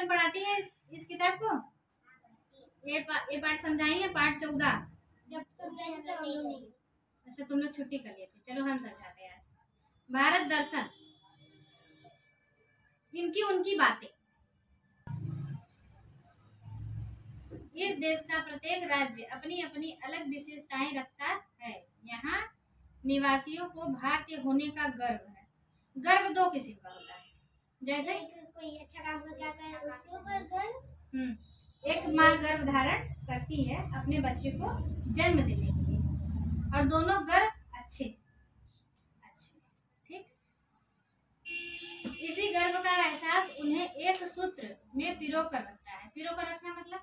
Madam पढ़ाती है इस किताब को? ये पाठ समझाई है, पाठ 14 जब समझाई तो हम लोग नहीं। अच्छा, तुम लोग छुट्टी कर लिए थे, चलो हम समझाते हैं आज। भारत दर्शन, इनकी उनकी बातें। इस देश का प्रत्येक राज्य अपनी अपनी अलग विशेषताएं रखता है। यहाँ निवासियों को भारतीय होने का गर्व है। गर्व दो किस्म का होता है, जैसे कोई अच्छा काम करके आता है उसके ऊपर गर्व। एक माँ गर्भ धारण करती है अपने बच्चे को जन्म देने के लिए, और दोनों गर्भ अच्छे अच्छे, ठीक। इसी गर्व का एहसास उन्हें एक सूत्र में पिरो कर रखता है। पिरो कर रखना मतलब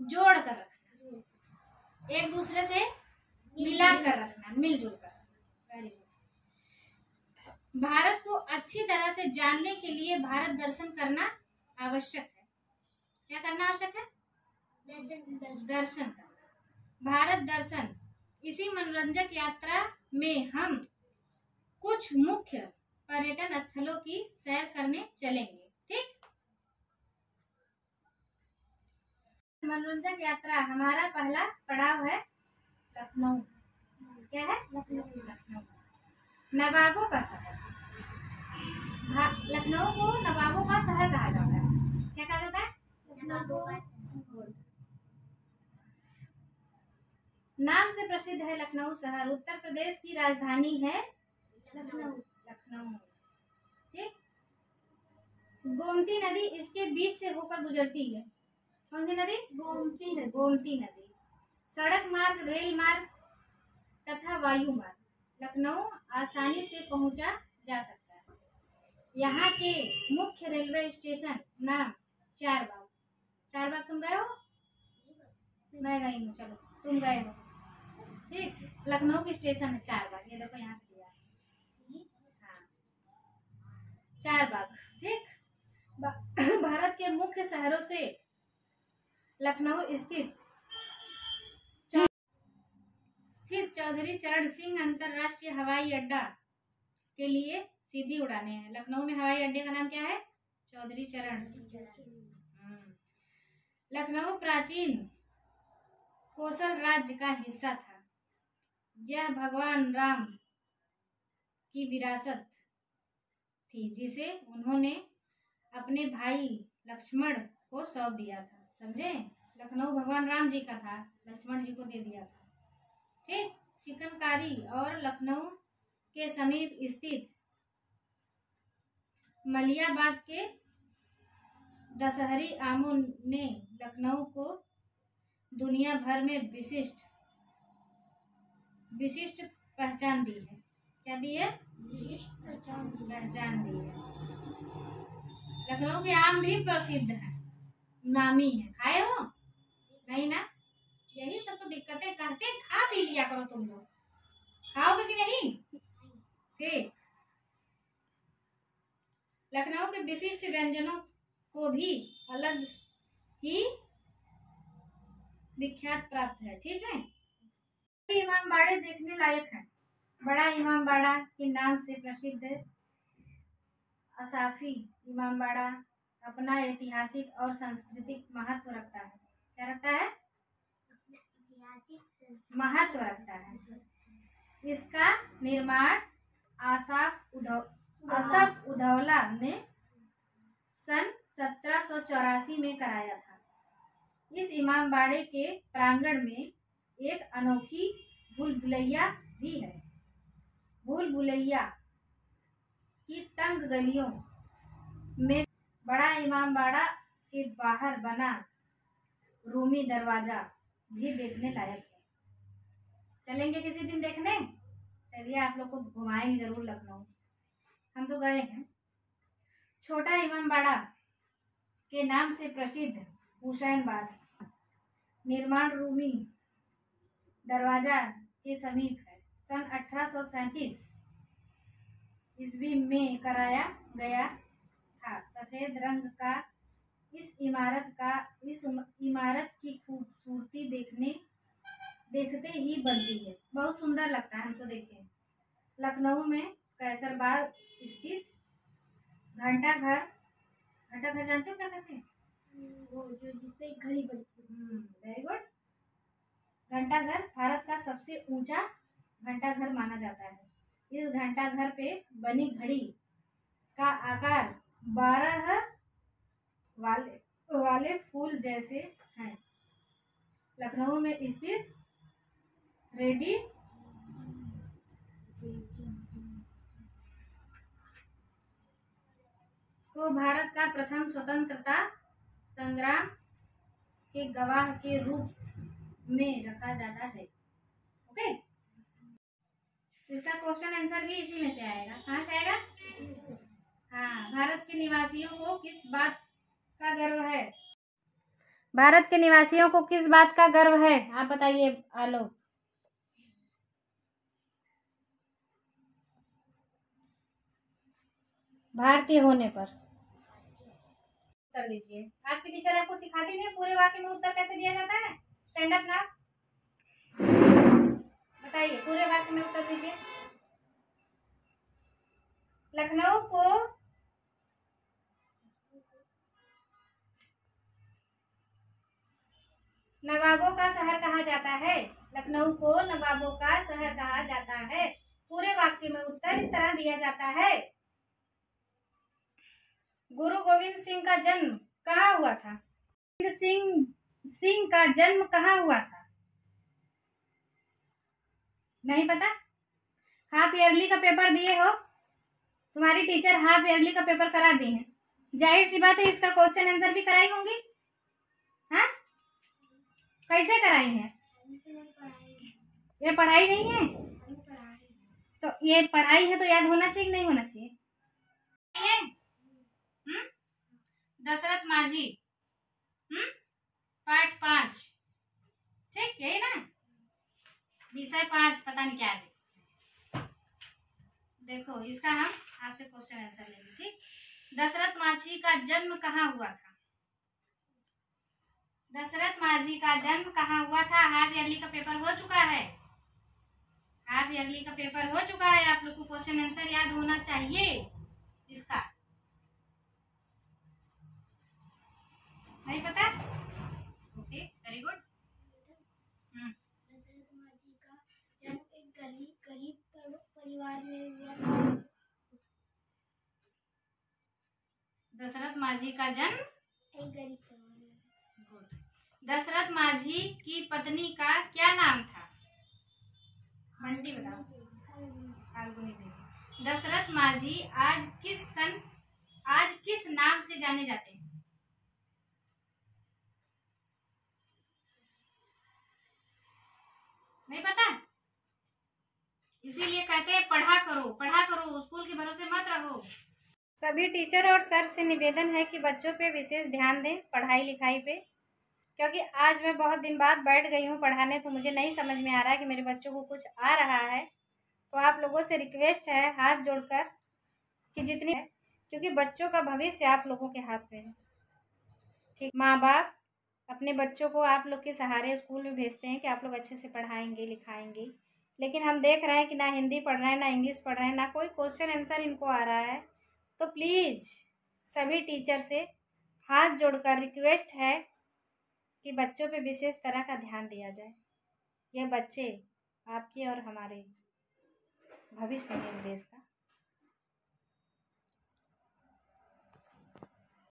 जोड़ कर रखना, एक दूसरे से मिला कर रखना, मिलजुल कर। Very good. भारत को अच्छी तरह से जानने के लिए भारत दर्शन करना आवश्यक है। क्या करना आवश्यक है? दर्शन करना। भारत दर्शन, इसी मनोरंजक यात्रा में हम कुछ मुख्य पर्यटन स्थलों की सैर करने चलेंगे, ठीक। मनोरंजक यात्रा, हमारा पहला पड़ाव है लखनऊ। क्या है? लखनऊ, नवाबों का शहर। लखनऊ को नवाबों का शहर कहा जाता है। क्या कहा जाता है? नाम से प्रसिद्ध है लखनऊ शहर। उत्तर प्रदेश की राजधानी है लखनऊ, ठीक। गोमती नदी इसके बीच से होकर गुजरती है। कौन सी नदी? गोमती नदी। सड़क मार्ग, रेल मार्ग तथा वायु मार्ग लखनऊ आसानी से पहुंचा जा सकता है। यहाँ के मुख्य रेलवे स्टेशन नाम चारबाग। चारबाग तुम गए हो? मैं गई हूँ, चलो तुम गए हो, ठीक। लखनऊ के स्टेशन है चारबाग, ये देखो यहाँ पे दिया है, हाँ चारबाग, ठीक। भारत के मुख्य शहरों से लखनऊ स्थित चौधरी चरण सिंह अंतरराष्ट्रीय हवाई अड्डा के लिए सीधी उड़ाने हैं। लखनऊ में हवाई अड्डे का नाम क्या है? चौधरी चरण। लखनऊ प्राचीन कोसल राज्य का हिस्सा था। यह भगवान राम की विरासत थी, जिसे उन्होंने अपने भाई लक्ष्मण को सौंप दिया था। समझे? लखनऊ भगवान राम जी का था, लक्ष्मण जी को दे दिया था, ठीक। चिकनकारी और लखनऊ के समीप स्थित मलियाबाद के दशहरी आमों ने लखनऊ को दुनिया भर में विशिष्ट पहचान दी है। क्या दी है? विशिष्ट पहचान दी है। लखनऊ के आम भी प्रसिद्ध है, नामी है। खाए हो? नहीं ना? यही सब तो दिक्कतें, कहते खा पी लिया करो तुम लोग। खाओगे कि नहीं? ठीक। लखनऊ के विशिष्ट व्यंजनों को भी अलग ही विख्यात प्राप्त है, ठीक है। इमामबाड़े देखने लायक है। बड़ा इमामबाड़ा के नाम से प्रसिद्ध असाफी इमामबाड़ा अपना ऐतिहासिक और सांस्कृतिक महत्व रखता है। क्या रखता है? महत्व रखता है। इसका निर्माण असफ उदौला ने सन 1784 में कराया था। इस इमामबाड़े के प्रांगण में एक अनोखी भूल भुलैया भी है। भूल भुलैया की तंग गलियों में बड़ा इमामबाड़ा के बाहर बना रूमी दरवाजा भी देखने लायक है। चलेंगे किसी दिन देखने? चलिए, आप लोग को घुमाएंगे जरूर लखनऊ, हम तो गए हैं। छोटा इमामबाड़ा के नाम से प्रसिद्ध हुसैनबाद निर्माण रूमी दरवाजा के समीप है। सन 1837 ईस्वी में कराया गया था। सफेद रंग का इस इमारत की खूबसूरती देखते ही बनती है। बहुत सुंदर लगता है, हम तो देखे। लखनऊ में कैसरबाग स्थित घंटाघर घंटा घर जानते हो क्या कहते हैं? वो जो जिसपे एक घड़ी बड़ी सी। Very good. घंटाघर भारत का सबसे ऊंचा घंटाघर माना जाता है। इस घंटाघर पे बनी घड़ी का आकार 12 वाले फूल जैसे हैं। लखनऊ में स्थित रेड्डी को भारत का प्रथम स्वतंत्रता संग्राम के गवाह के रूप में रखा जाता है। ओके, इसका क्वेश्चन आंसर भी इसी में से आएगा। कहाँ से आएगा? हाँ, भारत के निवासियों को किस बात का गर्व है? भारत के निवासियों को किस बात का गर्व है? आप बताइए आलोक। भारतीय होने पर। उत्तर दीजिए। आपकी टीचर आपको सिखाती नहीं है पूरे वाक्य में उत्तर कैसे दिया जाता है? स्टैंड अप नाउ, बताइए पूरे वाक्य में उत्तर दीजिए। लखनऊ को नवाबों का शहर कहा जाता है। लखनऊ को नवाबों का शहर कहा जाता है। पूरे वाक्य में उत्तर इस तरह दिया जाता है। गुरु गोविंद सिंह का जन्म कहाँ हुआ था? सिंह का जन्म कहाँ हुआ था? नहीं पता? हाफ ईयरली का पेपर दिए हो? तुम्हारी टीचर हाफ ईयरली का पेपर करा दी है, जाहिर सी बात है इसका क्वेश्चन आंसर भी कराई होंगी। हाँ, कैसे कराई है? ये पढ़ाई नहीं है तो ये पढ़ाई है तो याद होना चाहिए कि नहीं होना चाहिए? दशरथ माझी पार्ट 5, ठीक यही ना? विषय 5 पता नहीं क्या है। देखो इसका हम आपसे क्वेश्चन आंसर लेंगे, ठीक? दशरथ माझी का जन्म कहाँ हुआ था? दशरथ माझी का जन्म कहाँ हुआ था? हाफ ईयरली का पेपर हो चुका है। हाफ ईयरली का पेपर हो चुका है। आप लोग को क्वेश्चन आंसर याद होना चाहिए इसका। नहीं पता? Okay, very good. दशरथ माझी का जन्म एक गरीब परिवार में हुआ था। दशरथ माझी का जन्म एक गरीब परिवार में। गुड। दशरथ माझी की पत्नी का क्या नाम था? बंटी बताओ। फाल्गुनी देवी। दशरथ माझी आज किस नाम से जाने जाते हैं? नहीं पता? इसीलिए कहते हैं पढ़ा करो, स्कूल के भरोसे मत रहो। सभी टीचर और सर से निवेदन है कि बच्चों पे विशेष ध्यान दें पढ़ाई लिखाई पे, क्योंकि आज मैं बहुत दिन बाद बैठ गई हूँ पढ़ाने, तो मुझे नहीं समझ में आ रहा है कि मेरे बच्चों को कुछ आ रहा है। तो आप लोगों से रिक्वेस्ट है हाथ जोड़कर कि जितनी है, क्योंकि बच्चों का भविष्य आप लोगों के हाथ में है, ठीक? माँ बाप अपने बच्चों को आप लोग के सहारे स्कूल में भेजते हैं कि आप लोग अच्छे से पढ़ाएंगे लिखाएंगे, लेकिन हम देख रहे हैं कि ना हिंदी पढ़ रहे हैं, ना इंग्लिश पढ़ रहे हैं, ना कोई क्वेश्चन आंसर इनको आ रहा है। तो प्लीज़ सभी टीचर से हाथ जोड़कर रिक्वेस्ट है कि बच्चों पे विशेष तरह का ध्यान दिया जाए। ये बच्चे आपके और हमारे भविष्य हैं इस देश का।